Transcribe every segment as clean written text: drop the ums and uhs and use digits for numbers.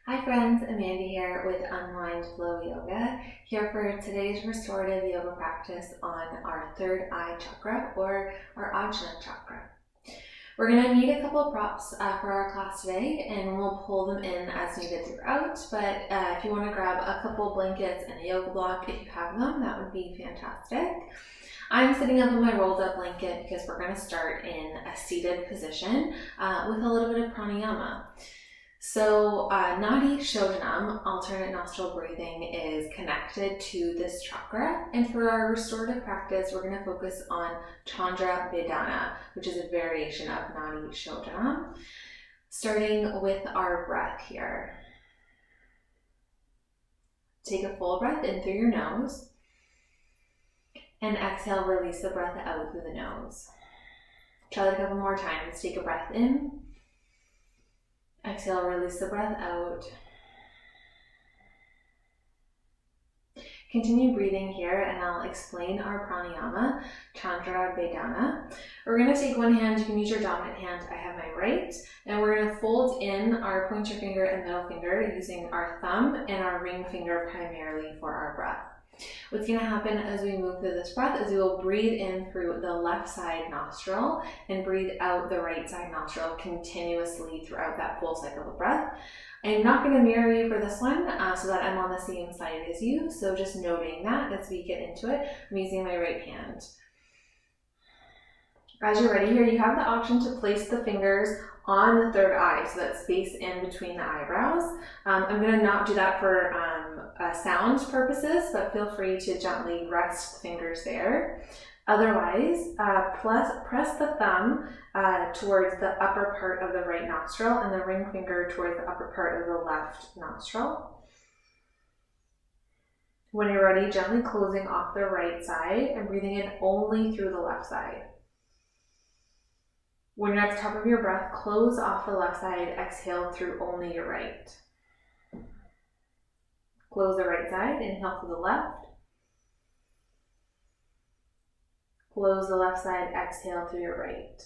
Hi friends, Amanda here with Unwind Flow Yoga, here for today's restorative yoga practice on our third eye chakra or our Ajna chakra. We're going to need a couple of props for our class today, and we'll pull them in as needed throughout, but if you want to grab a couple blankets and a yoga block, if you have them, that would be fantastic. I'm sitting up in my rolled up blanket because we're going to start in a seated position with a little bit of pranayama. So Nadi Shodhanam, alternate nostril breathing, is connected to this chakra. And for our restorative practice, we're going to focus on Chandra Vedana, which is a variation of Nadi Shodhanam, starting with our breath here. Take a full breath in through your nose, and exhale, release the breath out through the nose. Try that a couple more times. Take a breath in. Exhale, release the breath out. Continue breathing here, and I'll explain our pranayama, Chandra Vedana. We're going to take one hand. You can use your dominant hand. I have my right. And we're going to fold in our pointer finger and middle finger using our thumb and our ring finger primarily for our breath. What's going to happen as we move through this breath is we will breathe in through the left side nostril and breathe out the right side nostril continuously throughout that full cycle of breath. I'm not going to mirror you for this one so that I'm on the same side as you, so just noting that as we get into it, I'm using my right hand. As you're ready here, you have the option to place the fingers on the third eye, so that space in between the eyebrows. I'm going to not do that for sound purposes, but feel free to gently rest the fingers there. Otherwise, press the thumb towards the upper part of the right nostril and the ring finger towards the upper part of the left nostril. When you're ready, gently closing off the right side and breathing in only through the left side. When you're at the top of your breath, close off the left side, exhale through only your right. Close the right side, inhale through the left. Close the left side, exhale through your right.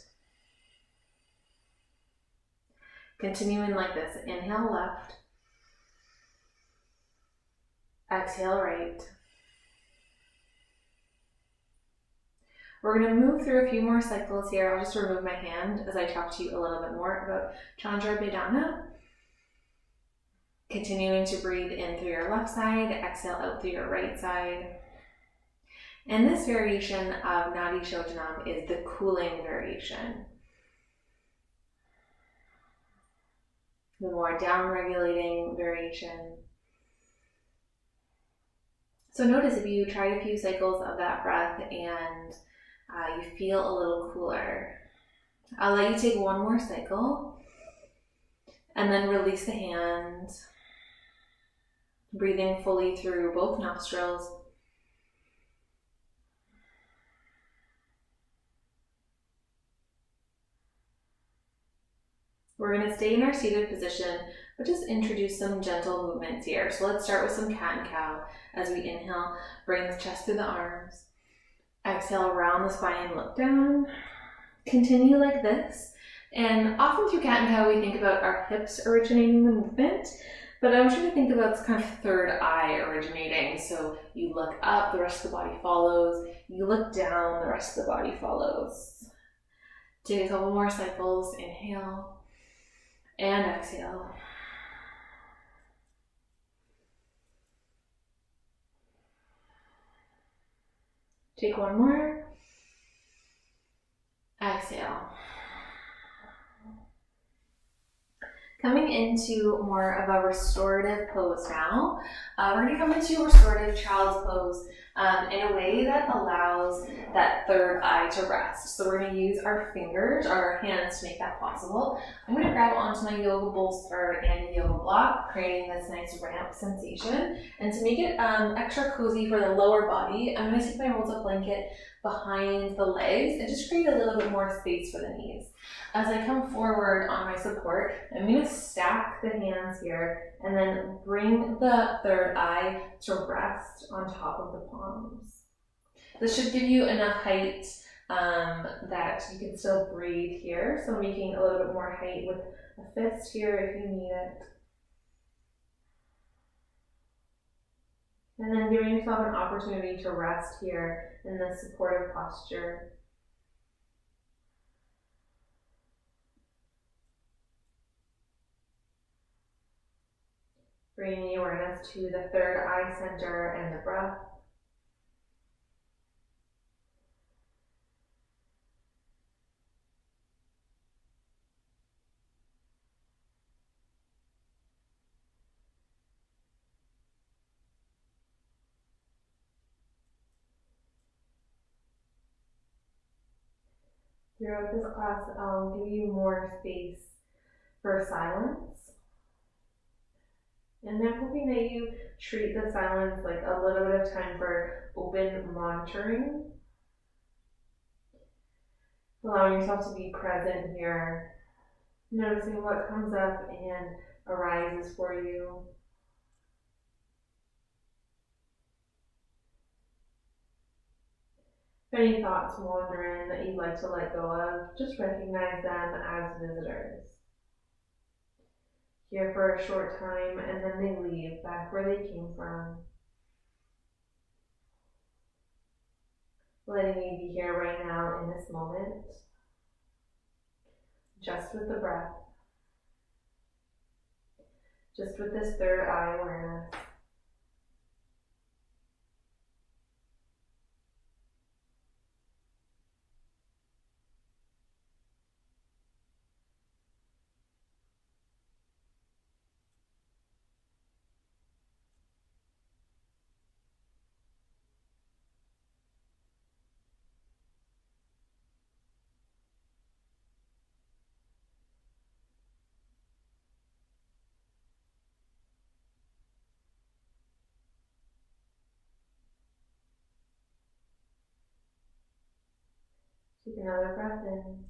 Continuing like this, inhale left, exhale right. We're going to move through a few more cycles here. I'll just remove my hand as I talk to you a little bit more about Chandra Vedana. Continuing to breathe in through your left side, exhale out through your right side. And this variation of Nadi Shodhanam is the cooling variation. The more down-regulating variation. So notice if you tried a few cycles of that breath and you feel a little cooler. I'll let you take one more cycle and then release the hand, breathing fully through both nostrils. We're going to stay in our seated position, but just introduce some gentle movements here. So let's start with some cat and cow. As we inhale, bring the chest through the arms. Exhale, around the spine, look down. Continue like this. And often through cat and cow, we think about our hips originating the movement, but I want you to think about this kind of third eye originating. So you look up, the rest of the body follows. You look down, the rest of the body follows. Take a couple more cycles. Inhale and exhale. Take one more. Exhale. Coming into more of a restorative pose now. We're going to come into a restorative child's pose in a way that allows that third eye to rest. So we're going to use our fingers or our hands to make that possible. I'm going to grab onto my yoga bolster and yoga block, creating this nice ramp sensation. And to make it extra cozy for the lower body, I'm going to take my rolled up blanket behind the legs and just create a little bit more space for the knees. As I come forward on my support, I'm going to stack the hands here and then bring the third eye to rest on top of the palms. This should give you enough height that you can still breathe here. So making a little bit more height with a fist here if you need it. And then giving yourself an opportunity to rest here in this supportive posture. Bringing the awareness to the third eye center and the breath. Throughout this class, I'll give you more space for silence. And I'm hoping that you treat the silence like a little bit of time for open monitoring. Allowing yourself to be present here, noticing what comes up and arises for you. If any thoughts wander in that you'd like to let go of, just recognize them as visitors. Here for a short time, and then they leave back where they came from. Letting you be here right now in this moment, just with the breath, just with this third eye awareness. Take another breath in.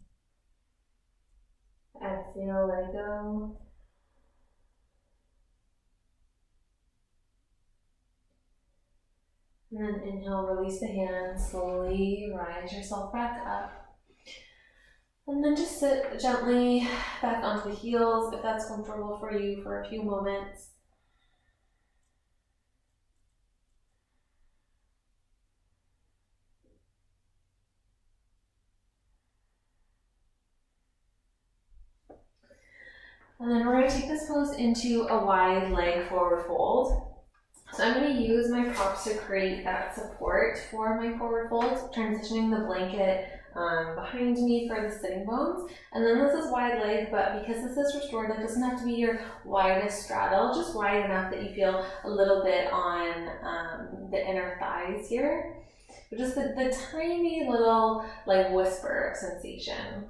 Exhale, let it go. And then inhale, release the hands, slowly rise yourself back up. And then just sit gently back onto the heels if that's comfortable for you for a few moments. And then we're going to take this pose into a wide leg forward fold. So I'm going to use my props to create that support for my forward fold, transitioning the blanket behind me for the sitting bones. And then this is wide leg, but because this is restorative, it doesn't have to be your widest straddle, just wide enough that you feel a little bit on the inner thighs here. But just the tiny little like whisper sensation.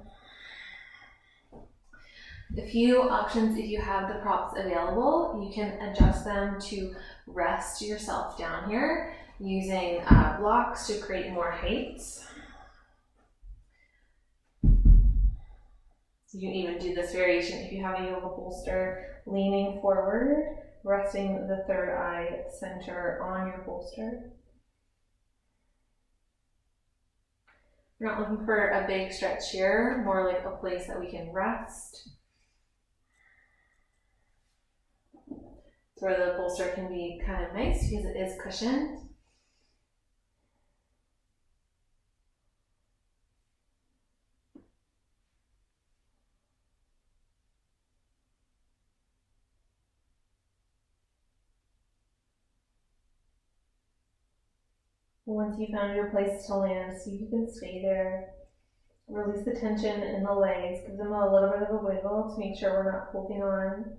A few options if you have the props available, you can adjust them to rest yourself down here using blocks to create more height. You can even do this variation if you have a yoga bolster, leaning forward, resting the third eye center on your bolster. We're not looking for a big stretch here, more like a place that we can rest. Where the bolster can be kind of nice because it is cushioned. Once you found your place to land, see if you can stay there. Release the tension in the legs, give them a little bit of a wiggle to make sure we're not holding on.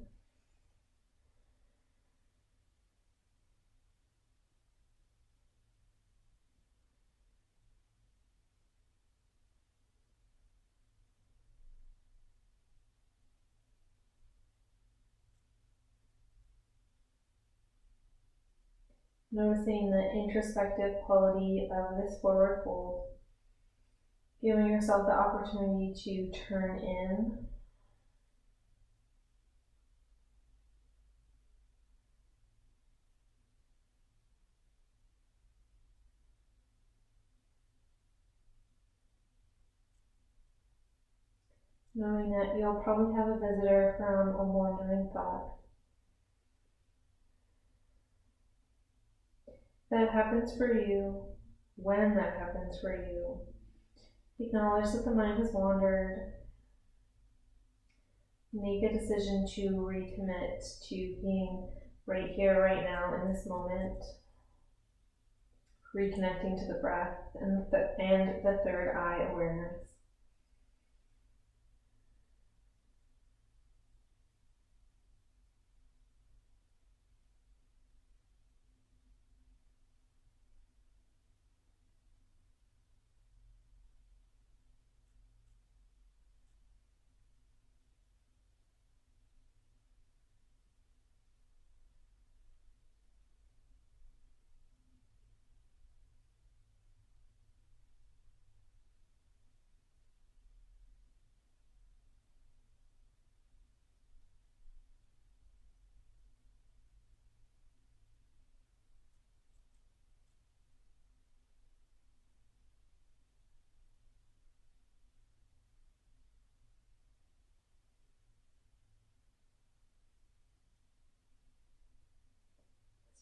Noticing the introspective quality of this forward fold. Giving yourself the opportunity to turn in. Knowing that you'll probably have a visitor from a wandering thought. that happens for you, when that happens for you, acknowledge that the mind has wandered. Make a decision to recommit to being right here, right now, in this moment. Reconnecting to the breath and the third eye awareness.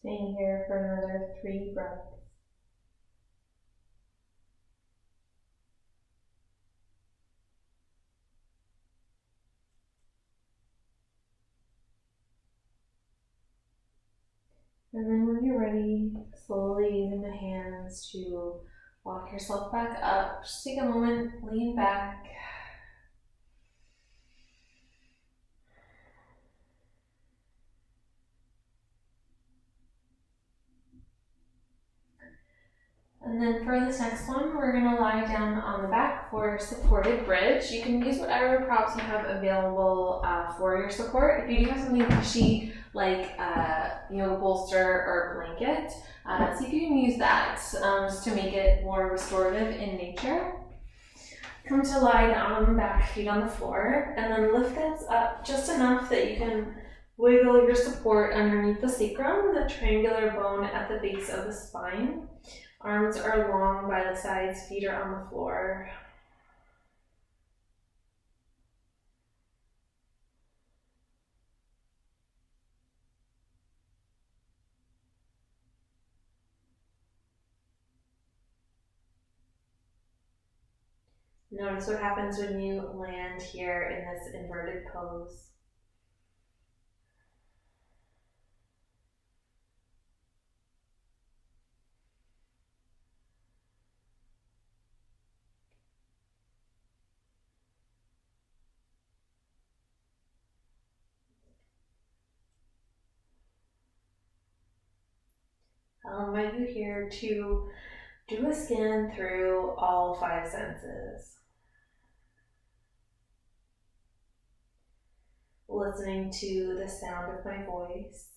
Staying here for another 3 breaths. And then when you're ready, slowly using the hands to walk yourself back up. Just take a moment, lean back. And then for this next one, we're going to lie down on the back for supported bridge. You can use whatever props you have available for your support. If you do have something cushy like a yoga bolster or blanket, see if you can use that just to make it more restorative in nature. Come to lie down on the back, feet on the floor, and then lift this up just enough that you can wiggle your support underneath the sacrum, the triangular bone at the base of the spine. Arms are long by the sides, feet are on the floor. Notice what happens when you land here in this inverted pose. I'll invite you here to do a scan through all 5 senses. Listening to the sound of my voice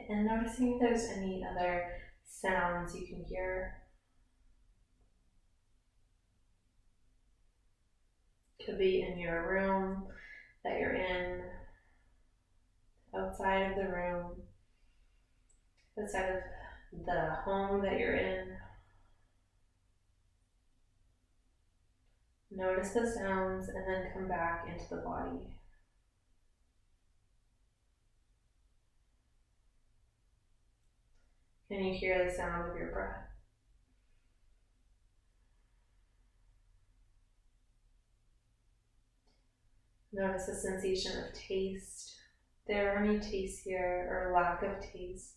and noticing if there's any other sounds you can hear. Could be in your room that you're in, outside of the room, outside of the home that you're in. Notice the sounds and then come back into the body. Can you hear the sound of your breath? Notice the sensation of taste. If there are any tastes here or lack of taste.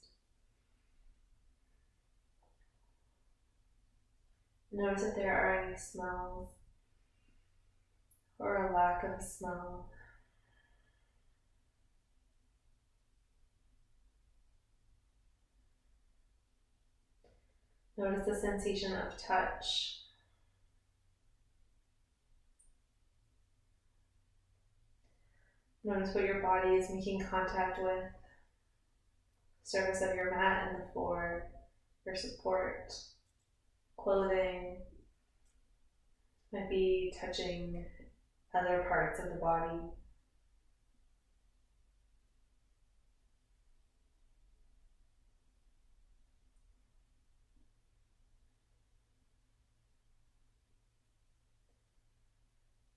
Notice if there are any smells or a lack of smell. Notice the sensation of touch. Notice what your body is making contact with. Surface of your mat and the floor, your support, clothing, might be touching other parts of the body.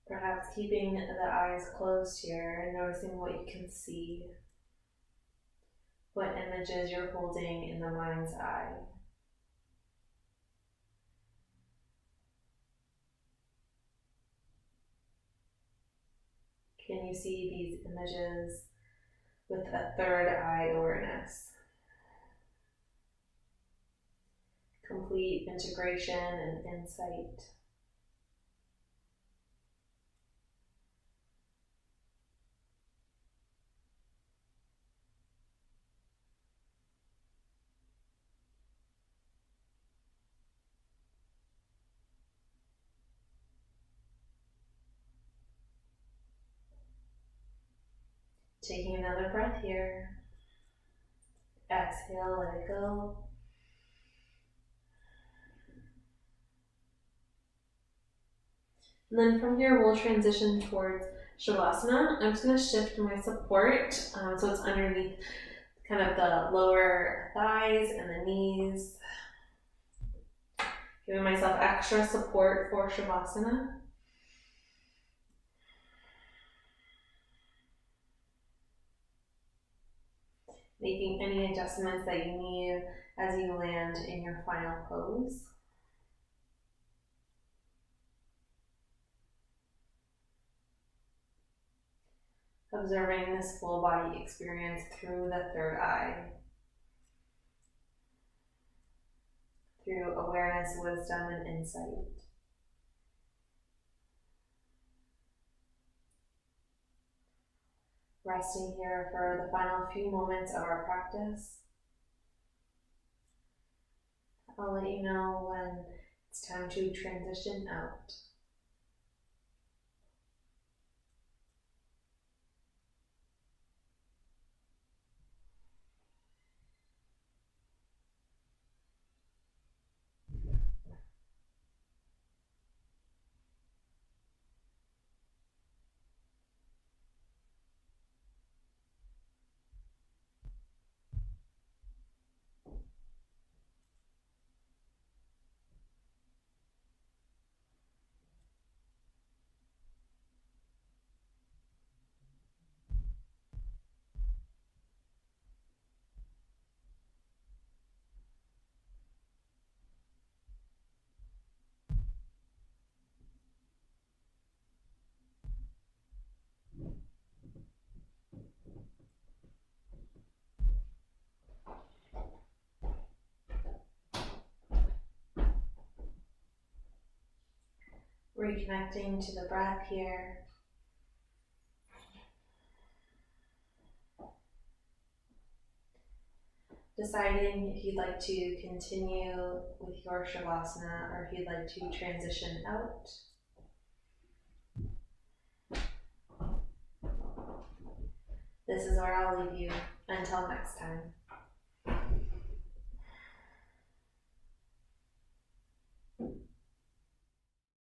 Perhaps keeping the eyes closed here and noticing what you can see, what images you're holding in the mind's eye. Can you see these images with a third eye awareness? Complete integration and insight. Taking another breath here. Exhale, let it go. And then from here, we'll transition towards Shavasana. I'm just going to shift my support so it's underneath kind of the lower thighs and the knees. Giving myself extra support for Shavasana. Making any adjustments that you need as you land in your final pose. Observing this full body experience through the third eye. Through awareness, wisdom, and insight. Resting here for the final few moments of our practice. I'll let you know when it's time to transition out. Reconnecting to the breath here. Deciding if you'd like to continue with your Shavasana or if you'd like to transition out. This is where I'll leave you. Until next time.